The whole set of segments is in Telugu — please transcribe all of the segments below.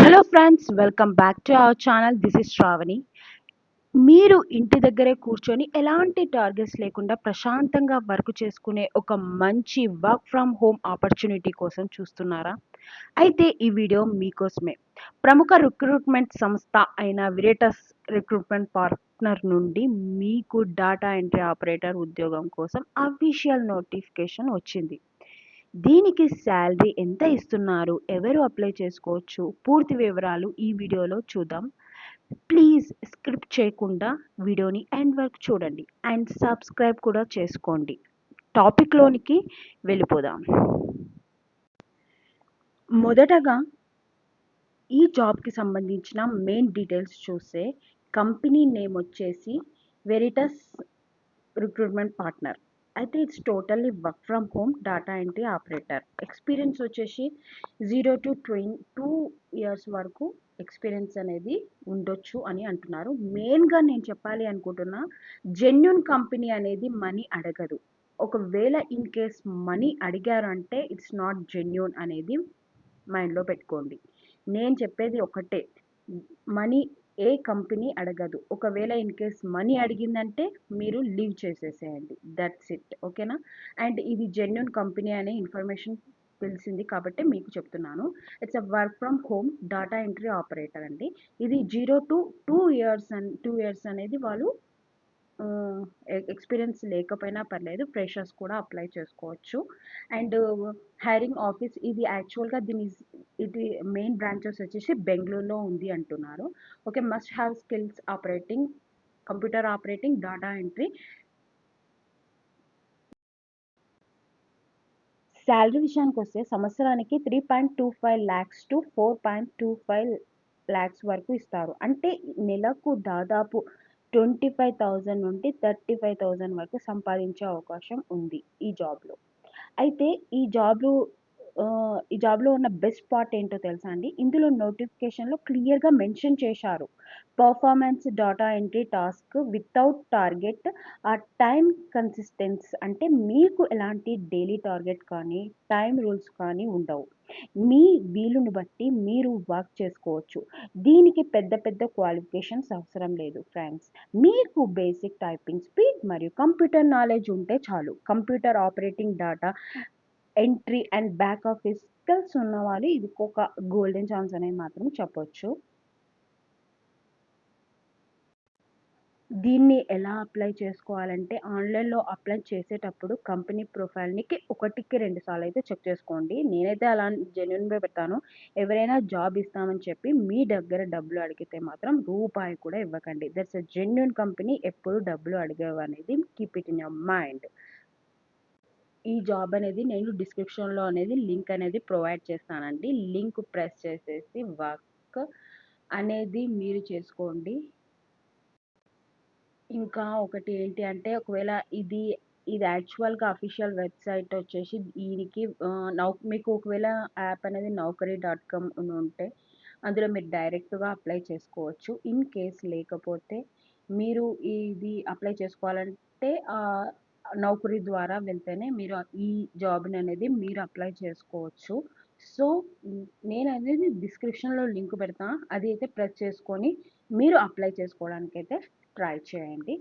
Hello friends, welcome back to our channel. This is Shravani. మీరు ఇంటి దగ్గరే కూర్చొని ఎలాంటి టార్గెట్స్ లేకుండా ప్రశాంతంగా వర్క్ చేసుకునే ఒక మంచి వర్క్ ఫ్రమ్ హోమ్ ఆపర్చునిటీ కోసం చూస్తున్నారా? అయితే ఈ వీడియో మీకోసమే. ప్రముఖ రిక్రూట్మెంట్ సంస్థ అయిన విరేటస్ రిక్రూట్మెంట్ పార్ట్నర్ నుండి మీకు డాటా ఎంట్రీ ఆపరేటర్ ఉద్యోగం కోసం అఫీషియల్ నోటిఫికేషన్ వచ్చింది. దీనికి శాలరీ ఎంత ఇస్తున్నారు, ఎవరు అప్లై చేసుకోవచ్చు, పూర్తి వివరాలు ఈ వీడియోలో చూద్దాం. ప్లీజ్ స్క్రిప్ట్ చేయకుండా వీడియోని ఎండ్ వరకు చూడండి అండ్ సబ్స్క్రైబ్ కూడా చేసుకోండి. టాపిక్లోనికి వెళ్ళిపోదాం. మొదటగా ఈ జాబ్కి సంబంధించిన మెయిన్ డీటెయిల్స్ చూస్తే కంపెనీ నేమ్ వచ్చేసి వెరిటస్ రిక్రూట్మెంట్ పార్ట్నర్. అయితే it's totally work from home data entry operator. Experience వచ్చేసి 0 to 2 ఇయర్స్ వరకు ఎక్స్పీరియన్స్ అనేది ఉండొచ్చు అని అంటున్నారు. మెయిన్గా నేను చెప్పాలి అనుకుంటున్నా, జెన్యున్ కంపెనీ అనేది మనీ అడగదు. ఒకవేళ ఇన్ కేస్ మనీ అడిగారంటే ఇట్స్ నాట్ జెన్యున్ అనేది మైండ్లో పెట్టుకోండి. నేను చెప్పేది ఒకటే, మనీ ఏ కంపెనీ అడగదు. ఒకవేళ ఇన్ కేస్ మనీ అడిగిందంటే మీరు లీవ్ చేసేసేయండి. That's it. ఓకేనా? అండ్ ఇది జెన్యున్ కంపెనీ అనే ఇన్ఫర్మేషన్ తెలిసింది కాబట్టి మీకు చెప్తున్నాను. It's a work from home data entry operator అండి. ఇది 0 to 2 ఇయర్స్ అనేది వాళ్ళు ఎక్స్పీరియన్స్ లేకపోయినా పర్లేదు, ఫ్రెషర్స్ కూడా అప్లై చేసుకోవచ్చు. అండ్ హైరింగ్ ఆఫీస్ ఇది యాక్చువల్గా ఇది మెయిన్ బ్రాంచెస్ వచ్చేసి బెంగళూరులో ఉంది అంటున్నారు. Okay, must have skills operating, computer operating, data entry. Salary విషయానికి వస్తే సంవత్సరానికి 3.25 lakhs to 4.25 lakhs వరకు ఇస్తారు. అంటే నెలకు దాదాపు 25,000 నుండి 35,000 వరకు సంపాదించే అవకాశం ఉంది ఈ జాబ్లో. అయితే ఈ జాబ్లో ఈ జాబ్లో ఉన్న బెస్ట్ పార్ట్ ఏంటో తెలుసా అండి? ఇందులో నోటిఫికేషన్లో క్లియర్గా మెన్షన్ చేశారు, performance data entry task without target ఆ టైం కన్సిస్టెన్స్. అంటే మీకు ఎలాంటి డైలీ టార్గెట్ కానీ టైం రూల్స్ కానీ ఉండవు. మీ వీలుని బట్టి మీరు వర్క్ చేసుకోవచ్చు. దీనికి పెద్ద పెద్ద క్వాలిఫికేషన్స్ అవసరం లేదు ఫ్రెండ్స్. మీకు బేసిక్ టైపింగ్ స్పీడ్ మరియు కంప్యూటర్ నాలెడ్జ్ ఉంటే చాలు. Computer operating, data entry and back office skills ఉన్నవాళ్ళు ఇది ఒక గోల్డెన్ ఛాన్స్ అనేది మాత్రం చెప్పొచ్చు. దీన్ని ఎలా అప్లై చేసుకోవాలంటే, ఆన్లైన్లో అప్లై చేసేటప్పుడు కంపెనీ ప్రొఫైల్కి ఒకటికి 2 సార్లు అయితే చెక్ చేసుకోండి. నేనైతే అలా జెన్యున్గా పెడతాను. ఎవరైనా జాబ్ ఇస్తామని చెప్పి మీ దగ్గర డబ్బులు అడిగితే మాత్రం రూపాయి కూడా ఇవ్వకండి. That's a genuine company. ఎప్పుడు డబ్బులు అడిగేవి అనేది keep it in your mind. ఈ జాబ్ అనేది నేను డిస్క్రిప్షన్లో అనేది లింక్ అనేది ప్రొవైడ్ చేస్తానండి. లింక్ ప్రెస్ చేసేసి వర్క్ అనేది మీరు చేసుకోండి. ఇంకా ఒకటి ఏంటి అంటే, ఒకవేళ ఇది యాక్చువల్గా అఫీషియల్ వెబ్సైట్ వచ్చేసి దీనికి మీకు ఒకవేళ యాప్ అనేది Naukri.com ఉంటే అందులో మీరు డైరెక్ట్గా అప్లై చేసుకోవచ్చు. ఇన్ కేస్ లేకపోతే మీరు ఇది అప్లై చేసుకోవాలంటే నౌకరీ ద్వారా వెళ్తేనే మీరు ఈ జాబ్ని అనేది మీరు అప్లై చేసుకోవచ్చు. సో నేను అనేది డిస్క్రిప్షన్లో లింక్ పెడతా, అది అయితే ప్రెస్ చేసుకొని మీరు అప్లై చేసుకోవడానికి అయితే ట్రై చేయండి.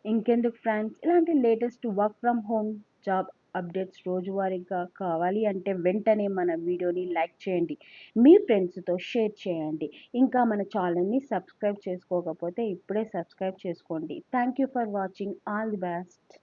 ఇంకెందుకు ఫ్రెండ్స్, ఇలాంటి latest work from home job updates రోజువారీగా కావాలి అంటే వెంటనే మన వీడియోని లైక్ చేయండి, మీ ఫ్రెండ్స్తో షేర్ చేయండి. ఇంకా మన ఛానల్ని సబ్స్క్రైబ్ చేసుకోకపోతే ఇప్పుడే సబ్స్క్రైబ్ చేసుకోండి. Thank you for watching. All the best.